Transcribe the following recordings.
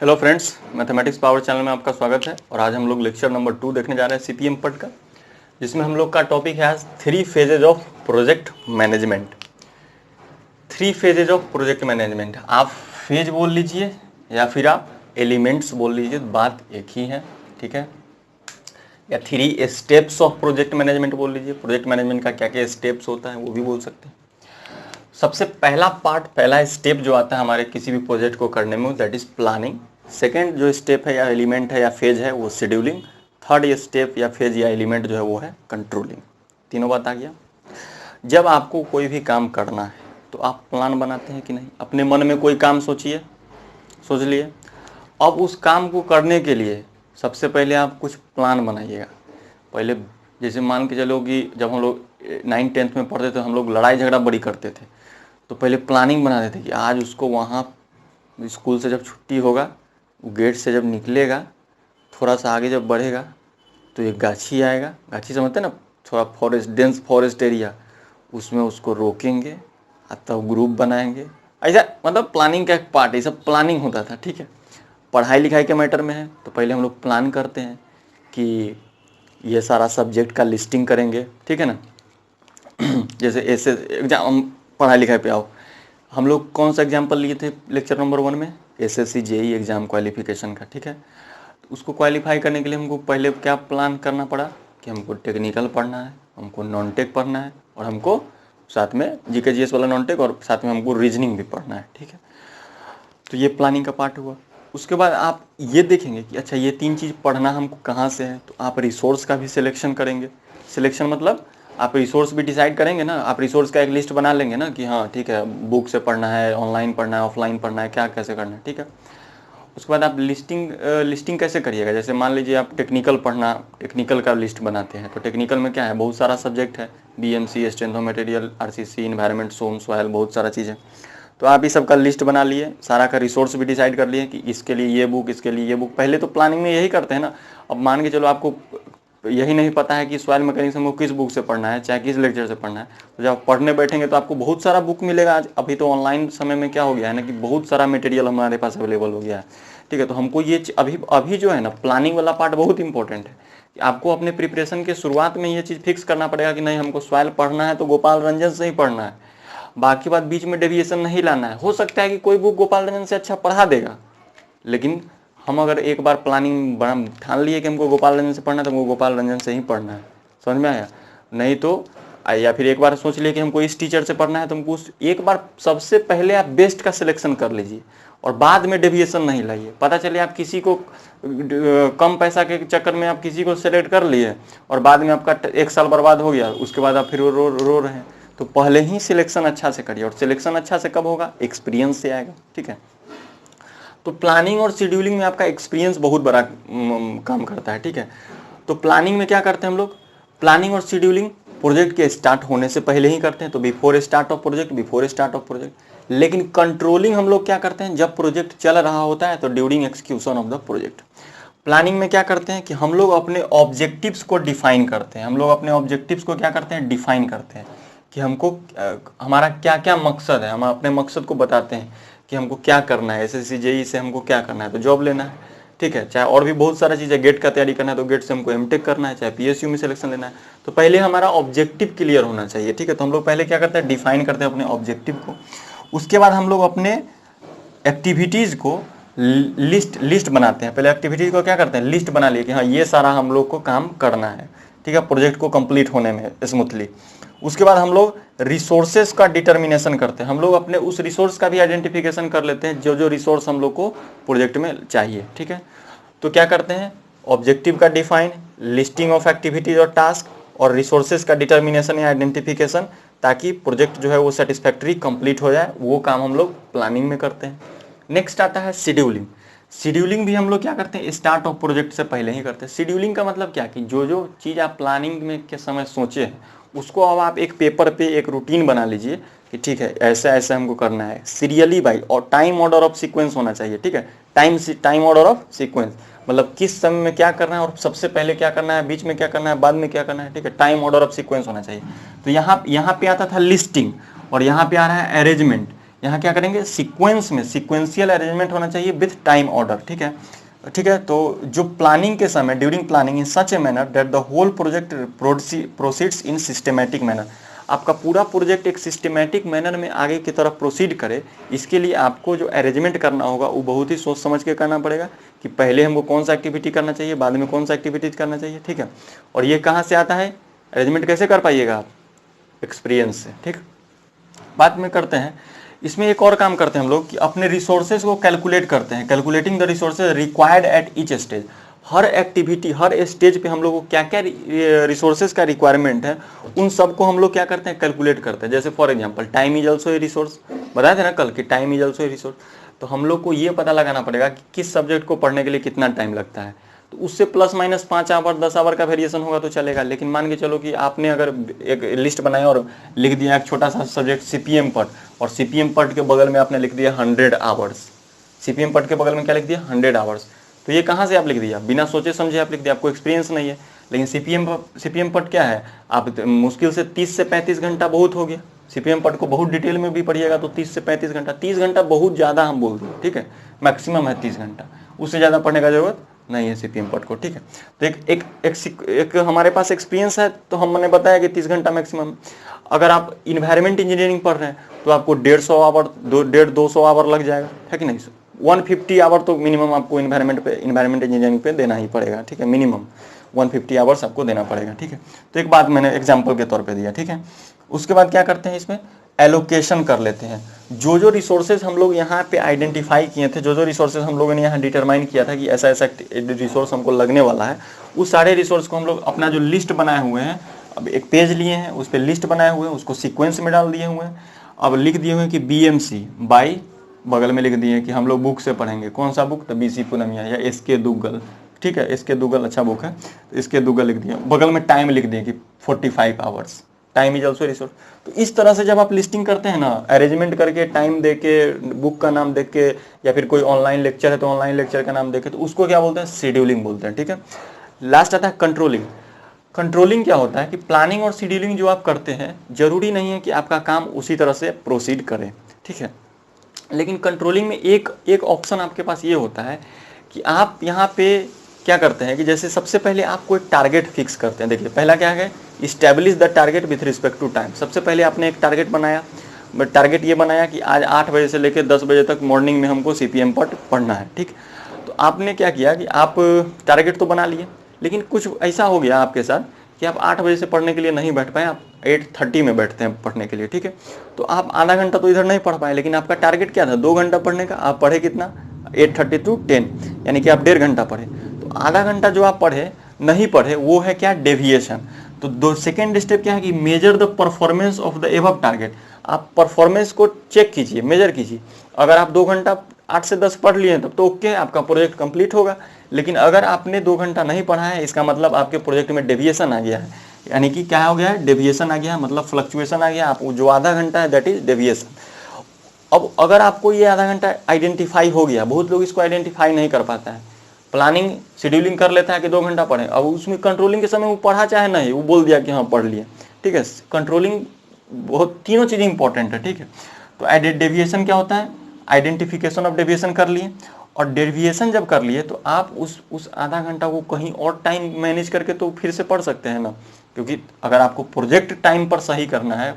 Hello friends, mathematics power channel में आपका स्वागत है। और आज हम लोग लेक्चर नंबर 2 देखने जा रहे हैं सीपीएम पट का, जिसमें हम लोग का टॉपिक है आज 3 phases of project management. 3 phases of project management, आप फेज बोल लीजिए या फिर आप एलिमेंट्स बोल लीजिए, बात एक ही है, ठीक है। या 3 स्टेप्स ऑफ प्रोजेक्ट मैनेजमेंट बोल लीजिए, प्रोजेक्ट मैनेजमेंट का क्या क्या स्टेप्स होता है वो भी बोल सकते हैं। सबसे पहला पार्ट, पहला स्टेप जो आता है हमारे किसी भी प्रोजेक्ट को करने में, दैट इज प्लानिंग। सेकेंड जो स्टेप है या एलिमेंट है या फेज है वो शेड्यूलिंग। थर्ड स्टेप या फेज या एलिमेंट जो है वो है कंट्रोलिंग। तीनों बात आ गया। जब आपको कोई भी काम करना है तो आप प्लान बनाते हैं कि नहीं? अपने मन में कोई काम सोचिए, सोच लिए। अब उस काम को करने के लिए सबसे पहले आप कुछ प्लान बनाइएगा। पहले जैसे मान के चलो कि जब हम लोग 9th-10th में पढ़ते थे, हम लोग लड़ाई झगड़ा बड़ी करते थे, तो पहले प्लानिंग बना देते कि आज उसको वहाँ स्कूल से जब छुट्टी होगा, वो गेट से जब निकलेगा, थोड़ा सा आगे जब बढ़ेगा तो एक गाछी आएगा, गाछी समझते ना, थोड़ा फॉरेस्ट, डेंस फॉरेस्ट एरिया, उसमें उसको रोकेंगे और तब ग्रुप बनाएंगे। ऐसा मतलब प्लानिंग का एक पार्ट, ये सब प्लानिंग होता था, ठीक है। पढ़ाई लिखाई के मैटर में है तो पहले हम लोग प्लान करते हैं कि ये सारा सब्जेक्ट का लिस्टिंग करेंगे, ठीक है ना। जैसे ऐसे एग्जाम, पढ़ाई लिखाई पे आओ, हम लोग कौन सा एग्जाम्पल लिए थे लेक्चर नंबर 1 में? एसएससी जेई एग्जाम क्वालिफिकेशन का, ठीक है। तो उसको क्वालिफाई करने के लिए हमको पहले क्या प्लान करना पड़ा कि हमको टेक्निकल पढ़ना है, हमको नॉन टेक पढ़ना है, और हमको साथ में जीके जीएस वाला नॉन टेक, और साथ में हमको रीजनिंग भी पढ़ना है, ठीक है। तो ये प्लानिंग का पार्ट हुआ। उसके बाद आप ये देखेंगे कि अच्छा ये 3 चीज़ पढ़ना हमको कहाँ से है, तो आप रिसोर्स का भी सिलेक्शन करेंगे। सिलेक्शन मतलब आप रिसोर्स भी डिसाइड करेंगे ना, आप रिसोर्स का एक लिस्ट बना लेंगे ना कि हाँ ठीक है, बुक से पढ़ना है, ऑनलाइन पढ़ना है, ऑफलाइन पढ़ना है, क्या कैसे करना है, ठीक है। उसके बाद आप लिस्टिंग कैसे करिएगा? जैसे मान लीजिए आप टेक्निकल पढ़ना, टेक्निकल का लिस्ट बनाते हैं, तो टेक्निकल में क्या है, बहुत सारा सब्जेक्ट है, BMC, strength of material, RCC, environment, soil, बहुत सारा चीज़ है। तो आप इस सब का लिस्ट बना लिए, सारा का रिसोर्स भी डिसाइड कर लिए कि इसके लिए ये बुक, इसके लिए ये बुक। पहले तो प्लानिंग में यही करते हैं ना। अब मान के चलो आपको यही नहीं पता है कि सॉइल मैकेनिक्स हमको किस बुक से पढ़ना है, चाहे किस लेक्चर से पढ़ना है, तो जब आप पढ़ने बैठेंगे तो आपको बहुत सारा बुक मिलेगा। आज अभी तो ऑनलाइन समय में क्या हो गया है ना कि बहुत सारा मटेरियल हमारे पास अवेलेबल हो गया है, ठीक है। तो हमको ये अभी अभी जो है ना, प्लानिंग वाला पार्ट बहुत इंपॉर्टेंट है कि आपको अपने प्रिपरेशन के शुरुआत में ये चीज़ फिक्स करना पड़ेगा कि नहीं, हमको सॉइल पढ़ना है तो गोपाल रंजन से ही पढ़ना है, बाकी बात बीच में डेविएशन नहीं लाना है। हो सकता है कि कोई बुक गोपाल रंजन से अच्छा पढ़ा देगा, लेकिन हम अगर एक बार प्लानिंग ठान लिए कि हमको गोपाल रंजन से पढ़ना है तो हमको गोपाल रंजन से ही पढ़ना है, समझ में आया? नहीं तो या फिर एक बार सोच लिए कि हमको इस टीचर से पढ़ना है तो हमको एक बार सबसे पहले आप बेस्ट का सिलेक्शन कर लीजिए और बाद में डेविएशन नहीं लाइए। पता चले आप किसी को कम पैसा के चक्कर में आप किसी को सेलेक्ट कर लिए और बाद में आपका 1 साल बर्बाद हो गया, उसके बाद आप फिर रो रहे हैं। तो पहले ही सिलेक्शन अच्छा से करिए, और सिलेक्शन अच्छा से कब होगा? एक्सपीरियंस से आएगा, ठीक है। तो प्लानिंग और शेड्यूलिंग में आपका एक्सपीरियंस बहुत बड़ा काम करता है, ठीक है। तो प्लानिंग में क्या करते हैं हम लोग? प्लानिंग और शेड्यूलिंग प्रोजेक्ट के स्टार्ट होने से पहले ही करते हैं, तो बिफोर स्टार्ट ऑफ प्रोजेक्ट। लेकिन कंट्रोलिंग हम लोग क्या करते हैं? जब प्रोजेक्ट चल रहा होता है, तो during execution of the project. Planning में क्या करते हैं कि हम लोग अपने ऑब्जेक्टिव्स को डिफाइन करते हैं। हम लोग अपने ऑब्जेक्टिव्स को क्या करते हैं? डिफाइन करते हैं कि हमको हमारा क्या क्या मकसद है। हम अपने मकसद को बताते हैं कि हमको क्या करना है, एसएससी जेई से हमको क्या करना है, तो जॉब लेना है, ठीक है। चाहे और भी बहुत सारा चीज़ है, गेट का तैयारी करना है तो गेट से हमको एमटेक करना है, चाहे पीएसयू में सिलेक्शन लेना है। तो पहले हमारा ऑब्जेक्टिव क्लियर होना चाहिए, ठीक है। तो हम लोग पहले क्या करते हैं? डिफाइन करते हैं अपने ऑब्जेक्टिव को। उसके बाद हम लोग अपने एक्टिविटीज़ को लिस्ट बनाते हैं। पहले एक्टिविटीज़ को क्या करते हैं? लिस्ट बना लिए कि हाँ ये सारा हम लोग को काम करना है, ठीक है, प्रोजेक्ट को कंप्लीट होने में स्मूथली। उसके बाद हम लोग रिसोर्सेज का डिटर्मिनेशन करते हैं। हम लोग अपने उस रिसोर्स का भी आइडेंटिफिकेशन कर लेते हैं, जो जो रिसोर्स हम लोग को प्रोजेक्ट में चाहिए, ठीक है। तो क्या करते हैं? ऑब्जेक्टिव का डिफाइन, लिस्टिंग ऑफ एक्टिविटीज और टास्क, और रिसोर्सेज का डिटर्मिनेशन या आइडेंटिफिकेशन, ताकि प्रोजेक्ट जो है वो सेटिस्फैक्टरी कंप्लीट हो जाए। वो काम हम लोग प्लानिंग में करते हैं। नेक्स्ट आता है शेड्यूलिंग। शेड्यूलिंग भी हम लोग क्या करते हैं? स्टार्ट ऑफ प्रोजेक्ट से पहले ही करते हैं। शेड्यूलिंग का मतलब क्या कि जो जो चीज़ आप प्लानिंग में के समय सोचे हैं, उसको अब आप एक पेपर पे एक रूटीन बना लीजिए कि ठीक है ऐसा ऐसा हमको करना है, सीरियली बाई, और टाइम ऑर्डर ऑफ सीक्वेंस होना चाहिए, ठीक है। टाइम ऑर्डर ऑफ सीक्वेंस मतलब किस समय में क्या करना है, और सबसे पहले क्या करना है, बीच में क्या करना है, बाद में क्या करना है, ठीक है। टाइम ऑर्डर ऑफ सीक्वेंस होना चाहिए। तो यहाँ पे आता था लिस्टिंग, और यहाँ पे आ रहा है अरेंजमेंट। यहाँ क्या करेंगे, सीक्वेंस में सिक्वेंशियल अरेंजमेंट होना चाहिए विथ टाइम ऑर्डर, ठीक है। ठीक है, तो जो प्लानिंग के समय, during planning in such a manner that the whole project proceeds in systematic manner, आपका पूरा प्रोजेक्ट एक सिस्टमेटिक मैनर में आगे की तरफ प्रोसीड करे, इसके लिए आपको जो अरेंजमेंट करना होगा वो बहुत ही सोच समझ के करना पड़ेगा कि पहले हमको कौन सा एक्टिविटी करना चाहिए, बाद में कौन सा एक्टिविटीज करना चाहिए, ठीक है। और ये कहाँ से आता है, अरेंजमेंट कैसे कर पाइएगा आप, एक्सपीरियंस से, ठीक। बात में करते हैं, इसमें एक और काम करते हैं हम लोग कि अपने रिसोर्सेज को कैलकुलेट करते हैं, calculating the resources required at each stage. Her activity, her stage पे हम लोग को क्या क्या रिसोर्सेज का रिक्वायरमेंट है, उन सबको हम लोग क्या करते हैं, कैलकुलेट करते हैं। जैसे for example time is also a resource, बताए थे ना कल कि time is also a resource. तो हम लोग को ये पता लगाना पड़ेगा कि किस सब्जेक्ट को पढ़ने के लिए कितना टाइम लगता है, तो उससे प्लस माइनस 5 आवर 10 आवर का वेरिएशन होगा तो चलेगा। लेकिन मान के चलो कि आपने अगर एक लिस्ट बनाया और लिख दिया एक छोटा सा सब्जेक्ट सीपीएम पट, और सीपीएम पट के बगल में आपने लिख दिया 100 आवर्स, सीपीएम पट के बगल में क्या लिख दिया, 100 आवर्स, तो ये कहाँ से आप लिख दिया, बिना सोचे समझे आप लिख दिया, आपको एक्सपीरियंस नहीं है। लेकिन सीपीएम पट क्या है, आप मुश्किल से 30 से 35 घंटा बहुत हो गया। सीपीएम पट को बहुत डिटेल में भी पढ़िएगा तो 30 से 35 घंटा, 30 घंटा बहुत ज़्यादा हम बोल रहे हैं, ठीक है, मैक्सिमम है 30 घंटा, उससे ज़्यादा पढ़ने का जरूरत नहीं है सीपीएम पट को, ठीक है। तो एक हमारे पास एक्सपीरियंस है तो हमने बताया कि 30 घंटा मैक्सिमम। अगर आप इन्वायरमेंट इंजीनियरिंग पढ़ रहे हैं तो आपको 150 आवर 200 आवर लग जाएगा, है कि नहीं। 150 आवर तो मिनिमम आपको इन्वायरमेंट इंजीनियरिंग पे देना ही पड़ेगा, ठीक है, मिनिमम 150 आवर्स आपको देना पड़ेगा, ठीक है। तो एक बात मैंने एग्जाम्पल के तौर पर दिया, ठीक है। उसके बाद क्या करते हैं, इसमें एलोकेशन कर लेते हैं। जो जो रिसोर्सेज हम लोग यहाँ पे आइडेंटिफाई किए थे, जो जो रिसोर्सेज हम लोगों ने यहाँ डिटरमाइन किया था कि ऐसा ऐसा रिसोर्स हमको लगने वाला है, उस सारे रिसोर्स को हम लोग अपना जो लिस्ट बनाए हुए हैं, अब एक पेज लिए हैं उस पर लिस्ट बनाए हुए हैं, उसको सीक्वेंस में डाल दिए हुए हैं। अब लिख दिए हुए हैं कि BMC बाई, बगल में लिख दिए कि हम लोग बुक से पढ़ेंगे, कौन सा बुक, तो BC पूनमिया या SK दुग्गल, ठीक है, SK दुग्गल अच्छा बुक है, तो SK दुग्गल लिख दिया, बगल में टाइम लिख दिए कि 45 hours, time is also resource. तो इस तरह से जब आप लिस्टिंग करते हैं ना, अरेंजमेंट करके, टाइम दे के, बुक का नाम देख के, या फिर कोई ऑनलाइन लेक्चर है तो ऑनलाइन लेक्चर का नाम देखे, तो उसको क्या बोलते हैं, शेड्यूलिंग बोलते हैं, ठीक है। लास्ट आता है कंट्रोलिंग। कंट्रोलिंग क्या होता है कि प्लानिंग और शेड्यूलिंग जो आप करते हैं, जरूरी नहीं है कि आपका काम उसी तरह से प्रोसीड करे, ठीक है। लेकिन कंट्रोलिंग में एक ऑप्शन आपके पास ये होता है कि आप यहाँ पे क्या करते हैं कि जैसे सबसे पहले आपको एक टारगेट फिक्स करते हैं। देखिए पहला क्या है, establish the target with respect to time. सबसे पहले आपने एक टारगेट बनाया, टारगेट ये बनाया कि आज 8 बजे से लेकर 10 बजे तक मॉर्निंग में हमको सीपीएम पट पढ़ना है, ठीक। तो आपने क्या किया कि आप टारगेट तो बना लिए, लेकिन कुछ ऐसा हो गया आपके साथ कि आप 8 बजे से पढ़ने के लिए नहीं बैठ पाए, आप 8:30 में बैठते हैं पढ़ने के लिए, ठीक है। तो आप आधा घंटा तो इधर नहीं पढ़ पाए, लेकिन आपका टारगेट क्या था, 2 घंटा पढ़ने का। आप पढ़े कितना, 8:30 to 10, यानी कि आप 1.5 घंटा पढ़े। तो आधा घंटा जो आप पढ़े नहीं पढ़े वो है क्या, डेविएशन। तो सेकेंड स्टेप क्या है कि measure the performance of the above target. आप परफॉर्मेंस को चेक कीजिए, मेजर कीजिए। अगर आप 2 घंटा 8 से 10 पढ़ लिए तब तो ओके, आपका प्रोजेक्ट कंप्लीट होगा। लेकिन अगर आपने 2 घंटा नहीं पढ़ा है, इसका मतलब आपके प्रोजेक्ट में डेविएशन आ गया है, यानी कि क्या हो गया है, डेविएशन आ गया है, मतलब फ्लक्चुएशन आ गया। आप जो आधा घंटा है दैट इज डेविएशन। अब अगर आपको ये आधा घंटा आइडेंटिफाई हो गया, बहुत लोग इसको आइडेंटिफाई नहीं कर पाता है, प्लानिंग शेड्यूलिंग कर लेता है कि 2 घंटा पढ़े, अब उसमें कंट्रोलिंग के समय वो पढ़ा चाहे नहीं, वो बोल दिया कि हाँ पढ़ लिया, ठीक है। कंट्रोलिंग बहुत, तीनों चीज़ें इंपॉर्टेंट है, ठीक है। तो डेविएशन क्या होता है, आइडेंटिफिकेशन ऑफ डेविएशन कर लिए, और डेविएशन जब कर लिए तो आप उस आधा घंटा को कहीं और टाइम मैनेज करके तो फिर से पढ़ सकते हैं ना। क्योंकि अगर आपको प्रोजेक्ट टाइम पर सही करना है,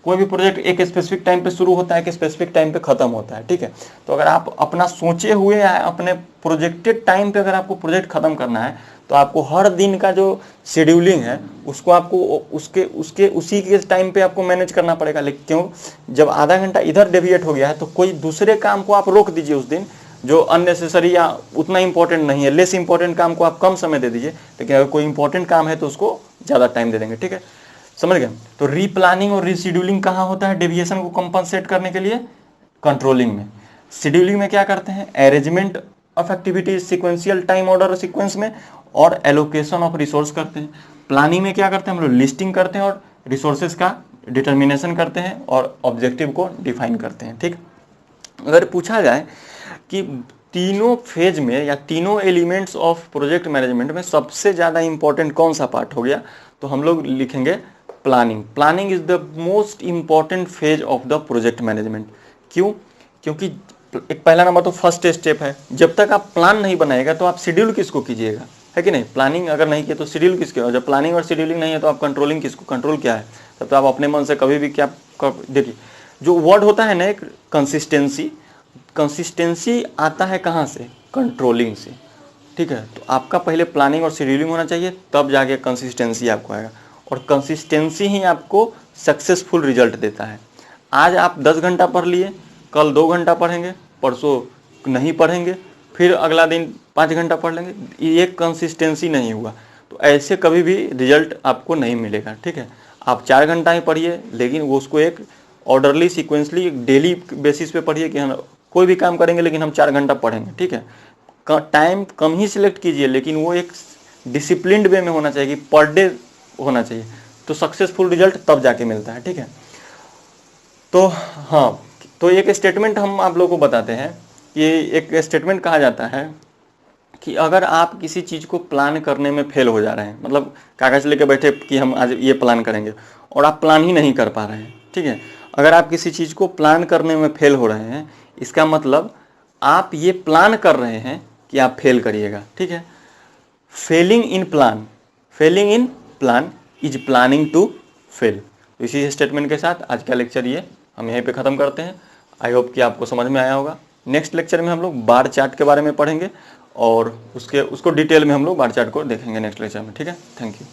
कोई भी प्रोजेक्ट एक स्पेसिफिक टाइम पे शुरू होता है, एक स्पेसिफिक टाइम पे खत्म होता है, ठीक है। तो अगर आप अपना सोचे हुए अपने प्रोजेक्टेड टाइम पे अगर आपको प्रोजेक्ट खत्म करना है, तो आपको हर दिन का जो शेड्यूलिंग है उसको आपको उसी के टाइम पे आपको मैनेज करना पड़ेगा। लेकिन क्यों, जब आधा घंटा इधर डेविएट हो गया है तो कोई दूसरे काम को आप रोक दीजिए उस दिन, जो अननेसेसरी या उतना इंपॉर्टेंट नहीं है, लेस इंपॉर्टेंट काम को आप कम समय दे दीजिए। लेकिन अगर कोई इंपॉर्टेंट काम है तो उसको ज़्यादा टाइम दे देंगे, ठीक है, समझ गए। तो रीप्लानिंग और रीशेड्यूलिंग कहाँ होता है, डेविएशन को कंपनसेट करने के लिए, कंट्रोलिंग में। शेड्यूलिंग में क्या करते हैं, arrangement of activities sequential time order sequence में, और एलोकेशन ऑफ रिसोर्स करते हैं। प्लानिंग में क्या करते हैं, हम लोग लिस्टिंग करते हैं और रिसोर्सेज का डिटर्मिनेशन करते हैं और ऑब्जेक्टिव को डिफाइन करते हैं, ठीक। अगर पूछा जाए कि तीनों फेज में या तीनों एलिमेंट्स ऑफ प्रोजेक्ट मैनेजमेंट में सबसे ज़्यादा इंपॉर्टेंट कौन सा पार्ट हो गया, तो हम लोग लिखेंगे planning. Planning is the most important phase of the project management, क्यों? क्योंकि एक पहला नंबर तो फर्स्ट स्टेप है, जब तक आप प्लान नहीं बनाएगा तो आप शेड्यूल किसको कीजिएगा, है कि नहीं? प्लानिंग अगर नहीं किया तो शेड्यूल किसके, और जब प्लानिंग और शेड्यूलिंग नहीं है तो आप कंट्रोलिंग किसको, कंट्रोल क्या है? तब तो आप अपने मन से कभी भी क्या देखिए, जो वर्ड होता है ना एक कंसिस्टेंसी, कंसिस्टेंसी आता है कहाँ से? कंट्रोलिंग से, ठीक है? तो आपका पहले प्लानिंग और शेड्यूलिंग होना चाहिए, तब जाके कंसिस्टेंसी आपको आएगा, और कंसिस्टेंसी ही आपको सक्सेसफुल रिजल्ट देता है। आज आप 10 घंटा पढ़ लिए, कल 2 घंटा पढ़ेंगे, परसों नहीं पढ़ेंगे, फिर अगला दिन 5 घंटा पढ़ लेंगे, ये कंसिस्टेंसी नहीं हुआ, तो ऐसे कभी भी रिजल्ट आपको नहीं मिलेगा, ठीक है? आप 4 घंटा ही पढ़िए, लेकिन वो उसको एक ऑर्डरली सीक्वेंसली डेली बेसिस पे पढ़िए कि हम कोई भी काम करेंगे लेकिन हम 4 घंटा पढ़ेंगे, ठीक है? टाइम कम ही सिलेक्ट कीजिए, लेकिन वो एक डिसिप्लिन्ड वे में होना चाहिए कि पर डे होना चाहिए, तो सक्सेसफुल रिजल्ट तब जाके मिलता है, ठीक है? तो हाँ, तो एक स्टेटमेंट हम आप लोगों को बताते हैं, ये एक स्टेटमेंट कहा जाता है कि अगर आप किसी चीज़ को प्लान करने में फेल हो जा रहे हैं, मतलब कागज़ लेके बैठे कि हम आज ये प्लान करेंगे और आप प्लान ही नहीं कर पा रहे हैं, ठीक है? अगर आप किसी चीज़ को प्लान करने में फेल हो रहे हैं, इसका मतलब आप ये प्लान कर रहे हैं कि आप फेल करिएगा, ठीक है? Failing in plan is planning to fail. तो इसी स्टेटमेंट के साथ आज का लेक्चर ये हम यहीं पे ख़त्म करते हैं। आई होप कि आपको समझ में आया होगा। नेक्स्ट लेक्चर में हम लोग बार चार्ट के बारे में पढ़ेंगे और उसको डिटेल में हम लोग बार चार्ट को देखेंगे नेक्स्ट लेक्चर में, ठीक है? Thank you.